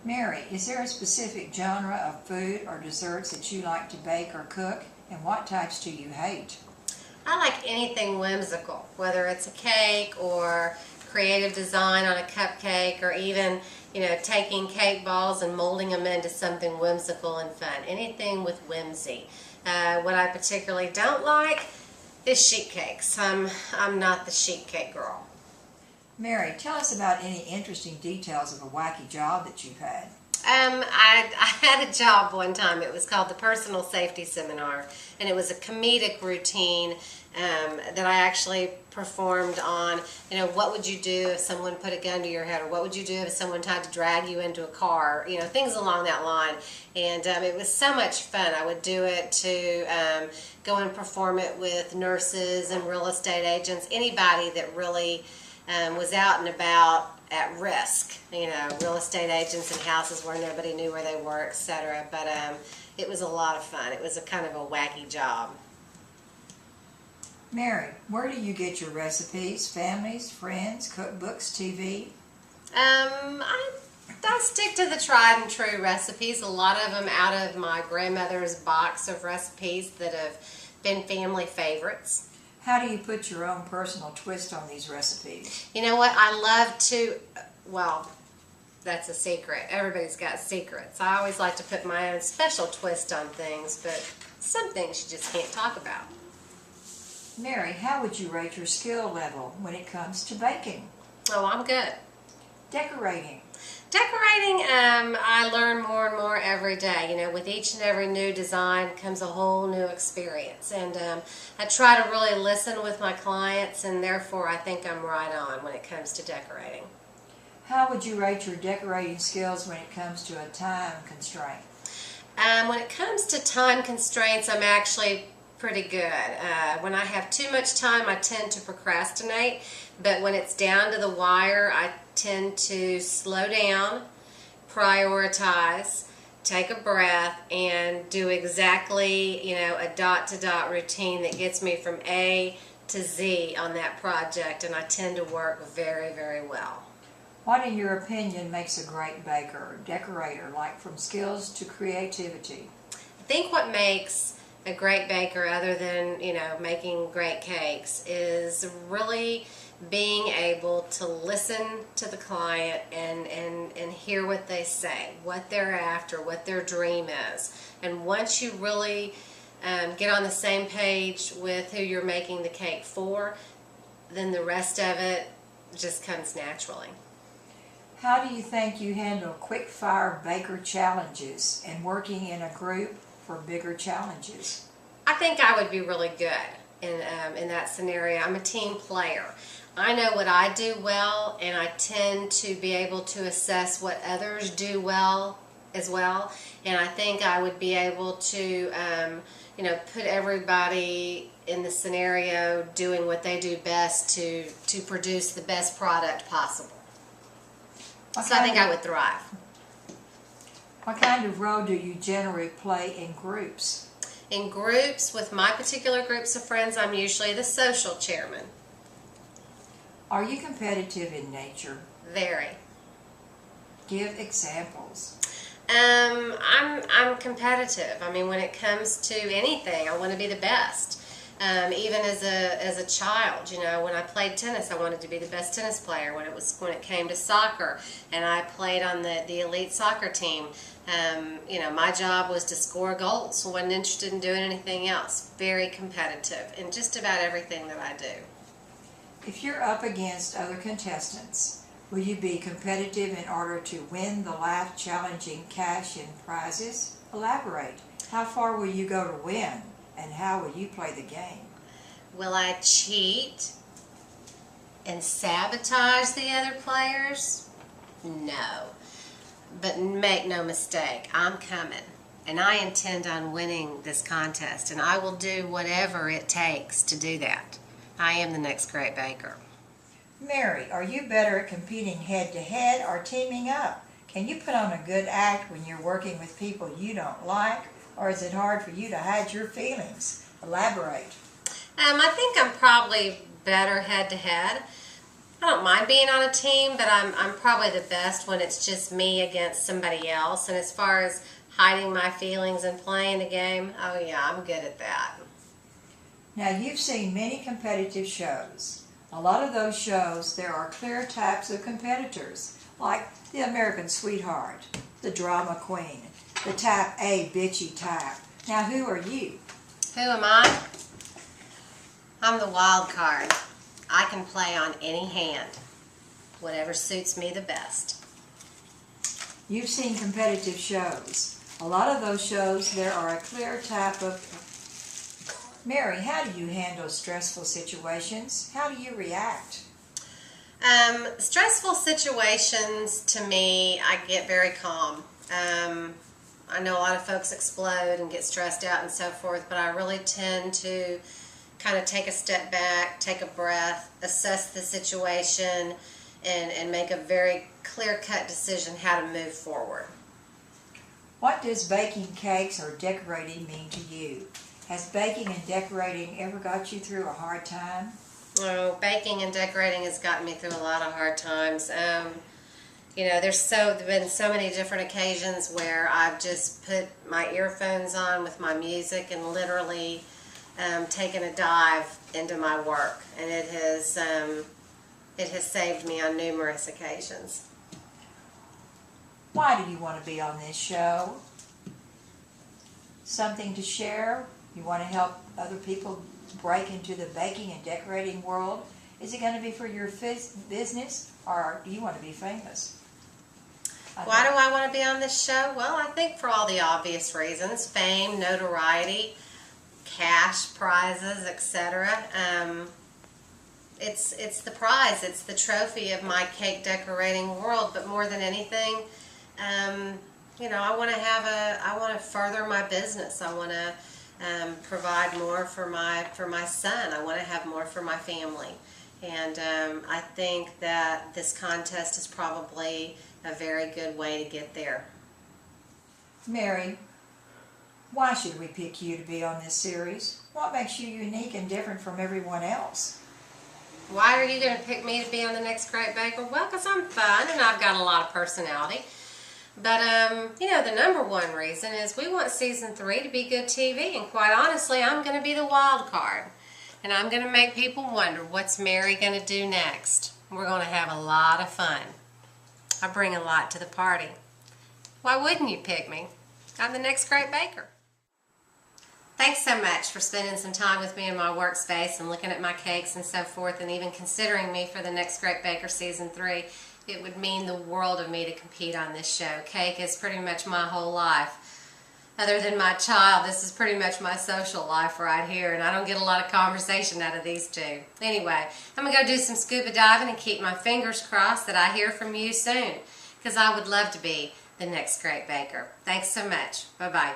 Mary, is there a specific genre of food or desserts that you like to bake or cook, and what types do you hate? I like anything whimsical, whether it's a cake or creative design on a cupcake, or even, taking cake balls and molding them into something whimsical and fun. Anything with whimsy. What I particularly don't like is sheet cakes. I'm not the sheet cake girl. Mary, tell us about any interesting details of a wacky job that you've had. I had a job one time. It was called the Personal Safety Seminar, and it was a comedic routine that I actually performed on, what would you do if someone put a gun to your head, or what would you do if someone tried to drag you into a car, things along that line. And it was so much fun. I would do it to go and perform it with nurses and real estate agents, anybody that really was out and about at risk, real estate agents in houses where nobody knew where they were, etc. But it was a lot of fun. It was a kind of a wacky job. Mary, where do you get your recipes? Families, friends, cookbooks, TV? I stick to the tried and true recipes. A lot of them out of my grandmother's box of recipes that have been family favorites. How do you put your own personal twist on these recipes? You know what? I love to, well, that's a secret. Everybody's got secrets. I always like to put my own special twist on things, but some things you just can't talk about. Mary, how would you rate your skill level when it comes to baking? Oh, I'm good. Decorating, I learn more and more every day. With each and every new design comes a whole new experience. And I try to really listen with my clients, and therefore I think I'm right on when it comes to decorating. How would you rate your decorating skills when it comes to a time constraint? When it comes to time constraints, I'm actually pretty good. When I have too much time, I tend to procrastinate, but when it's down to the wire, I tend to slow down, prioritize, take a breath, and do exactly, a dot-to-dot routine that gets me from A to Z on that project, and I tend to work very, very well. What, in your opinion, makes a great baker or decorator, like from skills to creativity? I think what makes a great baker, other than, making great cakes, is really being able to listen to the client and hear what they say, what they're after, what their dream is. And once you really get on the same page with who you're making the cake for, then the rest of it just comes naturally. How do you think you handle quick-fire baker challenges and working in a group for bigger challenges? I think I would be really good in that scenario. I'm a team player. I know what I do well, and I tend to be able to assess what others do well as well. And I think I would be able to, put everybody in the scenario doing what they do best to produce the best product possible. So I think I would thrive. What kind of role do you generally play in groups? In groups, with my particular groups of friends, I'm usually the social chairman. Are you competitive in nature? Very. Give examples. I'm competitive. I mean, when it comes to anything, I want to be the best. Even as a child, when I played tennis, I wanted to be the best tennis player. When it came to soccer, and I played on the elite soccer team, my job was to score goals. I wasn't interested in doing anything else. Very competitive in just about everything that I do. If you're up against other contestants, will you be competitive in order to win the life-challenging cash and prizes? Elaborate. How far will you go to win? And how will you play the game? Will I cheat and sabotage the other players? No. But make no mistake, I'm coming. And I intend on winning this contest. And I will do whatever it takes to do that. I am the next great baker. Mary, are you better at competing head-to-head or teaming up? Can you put on a good act when you're working with people you don't like? Or is it hard for you to hide your feelings? Elaborate. I think I'm probably better head-to-head. I don't mind being on a team, but I'm probably the best when it's just me against somebody else. And as far as hiding my feelings and playing the game, oh yeah, I'm good at that. Now, you've seen many competitive shows. A lot of those shows, there are clear types of competitors, like the American Sweetheart, the Drama Queen, the Type A bitchy type. Now, who are you? Who am I? I'm the wild card. I can play on any hand, whatever suits me the best. You've seen competitive shows. A lot of those shows, there are a clear type of... Mary, how do you handle stressful situations? How do you react? Stressful situations, to me, I get very calm. I know a lot of folks explode and get stressed out and so forth, but I really tend to kind of take a step back, take a breath, assess the situation, and make a very clear-cut decision how to move forward. What does baking cakes or decorating mean to you? Has baking and decorating ever got you through a hard time? Oh, baking and decorating has gotten me through a lot of hard times. You know, there's been so many different occasions where I've just put my earphones on with my music and literally taken a dive into my work, and it has saved me on numerous occasions. Why do you want to be on this show? Something to share? You want to help other people break into the baking and decorating world? Is it going to be for your business, or do you want to be famous? Why do I want to be on this show? Well, I think for all the obvious reasons: fame, notoriety, cash prizes, etc. It's the prize, it's the trophy of my cake decorating world. But more than anything, you know, I want to further my business. I want to provide more for my son. I want to have more for my family, and I think that this contest is probably a very good way to get there. Mary, why should we pick you to be on this series? What makes you unique and different from everyone else? Why are you going to pick me to be on the next Great Baker? Well, because I'm fun and I've got a lot of personality. But, you know, the number one reason is we want season 3 to be good TV. And quite honestly, I'm going to be the wild card. And I'm going to make people wonder, what's Mary going to do next? We're going to have a lot of fun. I bring a lot to the party. Why wouldn't you pick me? I'm the next Great Baker. Thanks so much for spending some time with me in my workspace and looking at my cakes and so forth, and even considering me for the next Great Baker season 3. It would mean the world of me to compete on this show. Cake is pretty much my whole life. Other than my child, this is pretty much my social life right here, and I don't get a lot of conversation out of these two. Anyway, I'm going to go do some scuba diving and keep my fingers crossed that I hear from you soon, because I would love to be the next Great Baker. Thanks so much. Bye-bye.